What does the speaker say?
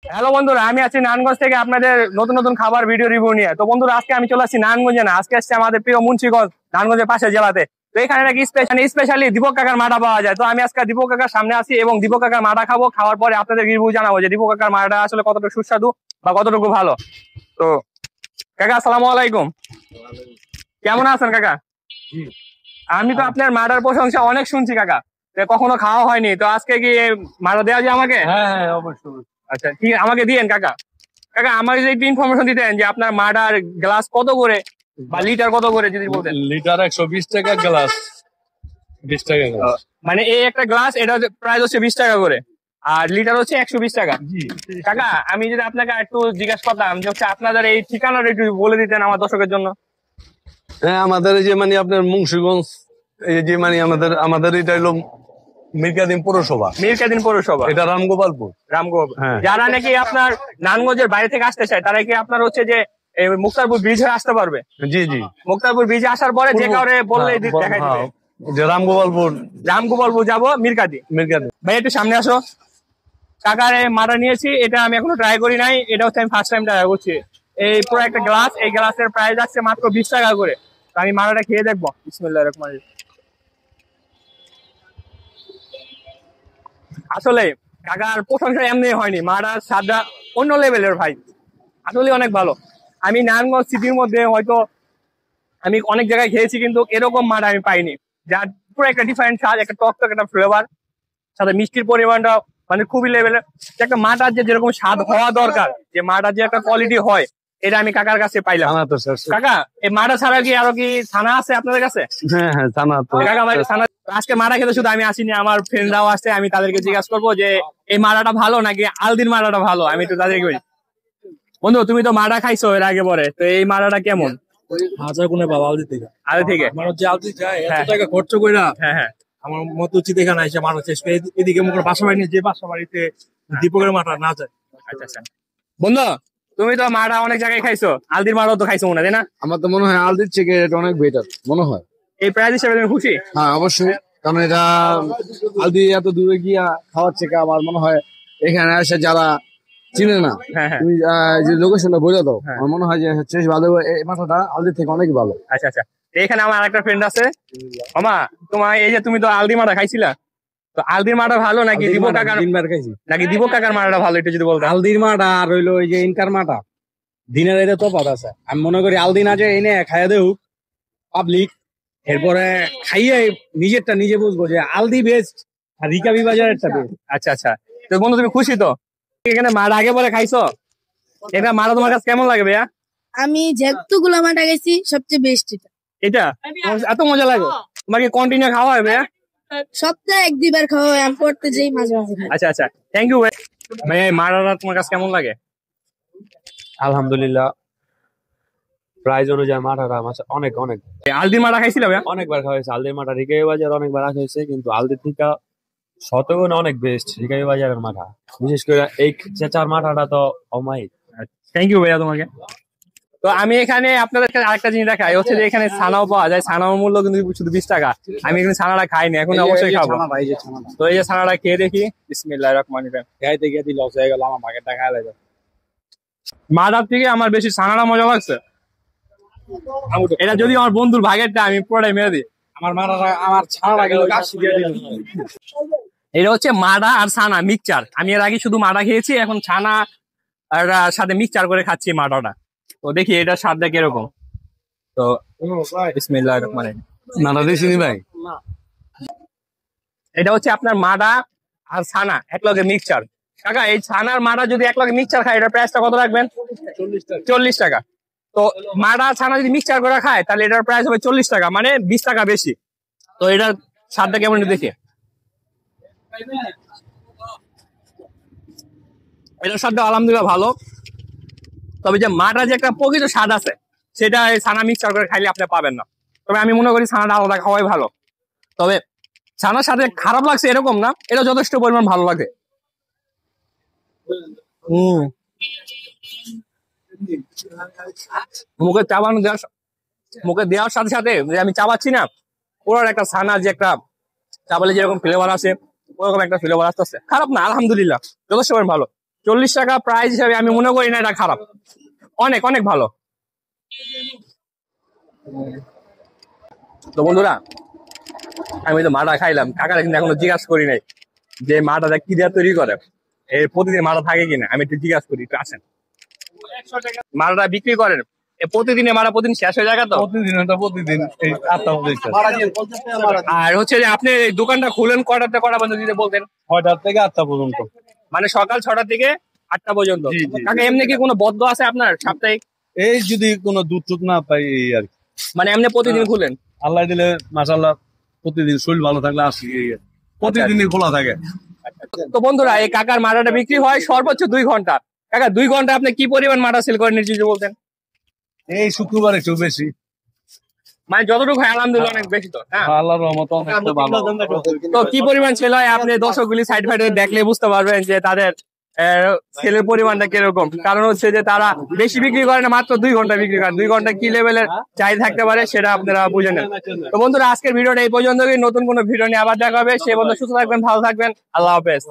Hello বন্ধুরা, আমি আছি নারায়ণগঞ্জ থেকে আপনাদের নতুন নতুন খাবার ভিডিও রিভিউ নিয়ে। তো বন্ধুরা, আজকে আমি চলে আসছি নারায়ণগঞ্জে না, আজকে আসছে আমাদের প্রিয় মুন্সিগঞ্জ, নারায়ণগঞ্জের পাশে জেলাতে। তো এখানে নাকি স্পেশালি দীপক কাকার মাটা পাওয়া যায়। তো আমি আজকে দীপক কাকার সামনে আছি এবং দীপক কাকার মাটা খাবো। খাওয়ার পরে আপনাদের রিভিউ জানাবো যে দীপক কাকার মাটা আসলে কতটুকু সুস্বাদু বা কতটুকু ভালো। তো কাকা, আসসালামু আলাইকুম। কেমন আছেন কাকা? আমি তো আপনার মাটার প্রশংসা অনেক শুনছি কাকা, কখনো খাওয়া হয়নি। তো আজকে কি মাটা দেওয়া যায় আমাকে? হ্যাঁ হ্যাঁ অবশ্যই। আচ্ছা ঠিক, আমাকে দিয়েন কাকা। কাকা আমাকে যদি একটু ইনফরমেশন দিতেন যে আপনার মাডার গ্লাস কত করে বা লিটার কত করে যদি বলতেন। লিটার 120 টাকা গ্লাস, 20 টাকা গ্লাস। মানে এই একটা গ্লাস এটা প্রাইস হচ্ছে 20 টাকা করে, আর লিটার হচ্ছে 120 টাকা। জি কাকা আমি যদি আপনাকে একটু জিজ্ঞাসা করতাম যে হচ্ছে আপনাদের এই ঠিকানাটা একটু বলে দিতেন আমার দর্শকের জন্য। হ্যাঁ, আমাদের এই যে মানে আপনার মুন্সিগঞ্জ, এই যে মানে আমাদের এটা হলো মিরকাদিম পৌরসভা। মিরকাদিন পৌরসভা, এটা রামগোপালপুর। রামগোপাল। হ্যাঁ। যারা নাকি আপনার নারায়ণগঞ্জের বাইরে থেকে আসতে চায় তারা কি আপনার হচ্ছে যে এই মুক্তারপুর ব্রিজ হয়ে আসতে পারবে? জি জি। মুক্তারপুর ব্রিজে আসার পরে যে কাউরে বললে দেখাই দিবে। যে রামগোপালপুর, রামগোপালপুর যাবো মিরকাদি। ভাই একটু সামনে আসো। কাকার মারা নিয়েছি, এটা আমি এখনো ট্রাই করি নাই, এটা হচ্ছে আমি ফার্স্ট টাইম ট্রাই করছি। এই পুরো একটা গ্লাস, এই গ্লাসের প্রাইস আছে মাত্র 20 টাকা করে। তো আমি মারাটা খেয়ে দেখবো। বিসমিল্লাহির রহমানির রহিম। আসলে কাকার প্রশংসা এমনি হয়নি, মারার স্বাদটা অন্য লেভেলের ভাই, আসলে অনেক ভালো। আমি নারায়ণগঞ্জ সিটির মধ্যে হয়তো আমি অনেক জায়গায় খেয়েছি, কিন্তু এরকম মারা আমি পাইনি, যার পুরো একটা ডিফারেন্ট স্বাদ, একটা টক টক একটা ফ্লেভার, সাথে মিষ্টির পরিমাণটা মানে খুবই লেভেলের। একটা মাটার যে যেরকম স্বাদ হওয়া দরকার, যে মাটার যে একটা কোয়ালিটি হয়, এটা আমি কাকার কাছে পাইলাম। কাকা এই মাটা ছাড়া কি আরো কি ছানা আছে আপনাদের কাছে? হ্যাঁ হ্যাঁ, ছানা তো। কাকা ভাই ছানা আজকে মারা খেতে শুধু আমি আসিনি, আমার ফ্রেন্ডরাও আসছে, আমি তাদেরকে জিজ্ঞাসা করবো যে এই মারাটা ভালো নাকি আলদির মারাটা ভালো। আমি একটু তাদেরকে বলি, বন্ধু তুমি তো মারা খাইছো এর আগে পরে, তো এই মারাটা কেমন? হাজার গুণে বাবা আলদি থেকে। আলদি থেকে মানুষ যে আলদি যায় এত টাকা খরচ করে না। হ্যাঁ হ্যাঁ, আমার মত উচিত এখানে এসে মানুষ এদিকে মুখের বাসা বাড়ি যে বাসা বাড়িতে দীপকের মাঠা না যায়। আচ্ছা আচ্ছা। বন্ধু তুমি তো মারা অনেক জায়গায় খাইছো, আলদির মারাও তো খাইছো মনে হয়, তাই না? আমার তো মনে হয় আলদির থেকে এটা অনেক বেটার মনে হয়। এই প্রাইস হিসেবে তুমি খুশি? হ্যাঁ অবশ্যই, কারণ এটা আলদি এত দূরে গিয়া খাওয়ার থেকে আমার মনে হয় এখানে এসে যারা চিনে না, হ্যাঁ হ্যাঁ তুমি যে লোকেশনটা বলে দাও, হ্যাঁ। আমার মনে হয় যে হচ্ছে ভালো, এই মাথাটা আলদির থেকে অনেক ভালো। আচ্ছা আচ্ছা। এখানে আমার একটা ফ্রেন্ড আছে। মামা তোমার এই যে তুমি তো আলদি মাটা খাইছিলা, তো আলদির মাটা ভালো নাকি দীপক কাকার, তিনবার খাইছি। নাকি দীপক কাকার মাটা ভালো একটু যদি বলতে। আলদির মাটা আর হইলো ওই যে ইনকার মাটা দিনের এটা তফাৎ আছে। আমি মনে করি আলদি না যে এনে খাইয়া দেউক পাবলিক, এরপরে খাইয়ে নিজেরটা নিজে বুঝবো যে আলদি বেস্ট আর রিকাবি বাজারেরটা বেস্ট। আচ্ছা আচ্ছা। তো বন্ধু তুমি খুশি তো? এখানে মারা আগে পরে খাইছো, এটা মারা তোমার কাছে কেমন লাগে ভাইয়া? আমি যতগুলো মাটা গেছি সবচেয়ে বেস্ট এটা। এটা এত মজা লাগে তোমার কি কন্টিনিউ খাওয়া হয় ভাইয়া? সপ্তাহে এক দুইবার খাওয়া হয়, আমি পড়তে যাই মাঝে মাঝে খাই। আচ্ছা আচ্ছা, থ্যাংক ইউ ভাই। ভাইয়া এই মারাটা তোমার কাছে কেমন লাগে? আলহামদুলিল্লাহ, প্রাইস অনুযায়ী মাঠাটা অনেক অনেক আলদির মারা খাইছিল ভাইয়া? অনেকবার খাওয়া হয়েছে। আলদির মাঠা রিকাবি বাজার অনেকবার আসা হয়েছে, কিন্তু আলদির থেকে শতগুণ অনেক বেস্ট রিকাবি বাজারের মাঠা। বিশেষ করে এই চেঁচার মাঠাটা তো অমায়িক। থ্যাংক ইউ ভাইয়া তোমাকে। তো আমি এখানে আপনাদের আরেকটা জিনিস দেখাই, হচ্ছে যে এখানে ছানাও পাওয়া যায়, ছানার মূল্য কিন্তু শুধু 20 টাকা। আমি এখানে ছানাটা খাইনি, এখন অবশ্যই খাবো। তো এই যে ছানাটা খেয়ে দেখি। বিসমিল্লাহির রহমানির রহিম। খাইতে গিয়ে লস হয়ে গেল, আমার ভাগের টাকা আলাদা। মাদার থেকে আমার বেশি ছানাটা মজা লাগছে। এটা যদি আমার বন্ধুর ভাগেরটা, আমি পুরোটাই মেরে দিই। আমার ছাড়া গেল কাশি দিয়ে দিল। এটা হচ্ছে মাডা আর ছানা মিক্সচার। আমি এর আগে শুধু মাডা খেয়েছি, এখন ছানা আর সাথে মিক্সচার করে খাচ্ছি মাডাটা। তো দেখি এটার স্বাদটা কিরকম। তো বিসমিল্লাহির রহমানির রহিম। নানা দিছিনি ভাই? এটা হচ্ছে আপনার মাডা আর ছানা একলগে মিক্সচার। কাকা এই ছানার মাডা যদি একলগে মিক্সচার খায়, এটার প্রাইসটা কত রাখবেন? 40 টাকা। তো মাডা ছানা যদি মিক্সচার করে খায় তাহলে এটার প্রাইস হবে 40 টাকা, মানে 20 টাকা বেশি। তো এটার স্বাদটা কেমন দেখি। এটার স্বাদটা আলহামদুলিল্লাহ ভালো, তবে যে মাটা যে একটা প্রকৃত স্বাদ আছে সেটা এই ছানা মিক্সচার করে খাইলে আপনি পাবেন না। তবে আমি মনে করি ছানাটা আলাদা খাওয়াই ভালো। তবে ছানার সাথে খারাপ লাগছে এরকম না, এটা যথেষ্ট পরিমাণ ভালো লাগে। মুখে চাবানো দেওয়ার, মুখে দেওয়ার সাথে সাথে যে আমি চাবাচ্ছি না, পুরো একটা ছানার যে একটা চাবালে যেরকম ফ্লেভার আছে ওরকম একটা ফ্লেভার আসতেছে। খারাপ না, আলহামদুলিল্লাহ যথেষ্ট পরিমাণ ভালো। 40 টাকা প্রাইস হিসাবে আমি মনে করি না এটা খারাপ, অনেক অনেক ভালো। তো বন্ধুরা আমি তো মাটা খাইলাম, কাকারা কিন্তু এখনো জিজ্ঞাসা করি নাই যে মাটা কি দিয়ে তৈরি করে, এর প্রতিদিন মাটা থাকে কিনা, আমি একটু জিজ্ঞাসা করি, একটু আসেন। মাটা বিক্রি করেন প্রতিদিনে, মারা প্রতিদিন শেষ হয়ে যায় তো? প্রতিদিন এই 8টা পর্যন্ত। আর হচ্ছে যে আপনি এই দোকানটা খুলেন কয়টাতে কটা পর্যন্ত যদি বলতেন? 6টা থেকে 8টা পর্যন্ত। মানে সকাল 6টা থেকে 8টা পর্যন্ত। জি, জি। কাকা এমনি কি কোনো বদ্ধ আছে আপনার সাপ্তাহিক? এই যদি কোনো দুধ টুধ না পাই এই আর কি। মানে এমনি প্রতিদিন খুলেন? আল্লাহ দিলে মাশাআল্লাহ প্রতিদিন শরীর ভালো থাকলে আসি এই আর কি। প্রতিদিনই খোলা থাকে। তো বন্ধুরা এই কাকার মাটাটা বিক্রি হয় সর্বোচ্চ 2 ঘন্টা। কাকা 2 ঘন্টা আপনি কি পরিমাণ মাটা সেল করেন যদি বলতেন? এই শুক্রবার একটু বেশি। মানে যতটুকু হয় আলহামদুলিল্লাহ অনেক বেশি তো, হ্যাঁ। আল্লাহর রহমতে অনেক তো ভালো। তো কি পরিমাণ সেল হয় আপনি দর্শকগুলি সাইড ফাইডে দেখলে বুঝতে পারবেন যে তাদের সেলের পরিমাণটা কিরকম। কারণ হচ্ছে যে তারা বেশি বিক্রি করে না, মাত্র 2 ঘন্টা বিক্রি করে। 2 ঘন্টা কি লেভেলের চাহিদা থাকতে পারে সেটা আপনারা বুঝে নেন। তো বন্ধুরা আজকের ভিডিওটা এই পর্যন্তই, নতুন কোনো ভিডিও নিয়ে আবার দেখা হবে। সে বন্ধু সুস্থ থাকবেন, ভালো থাকবেন, আল্লাহ হাফেজ।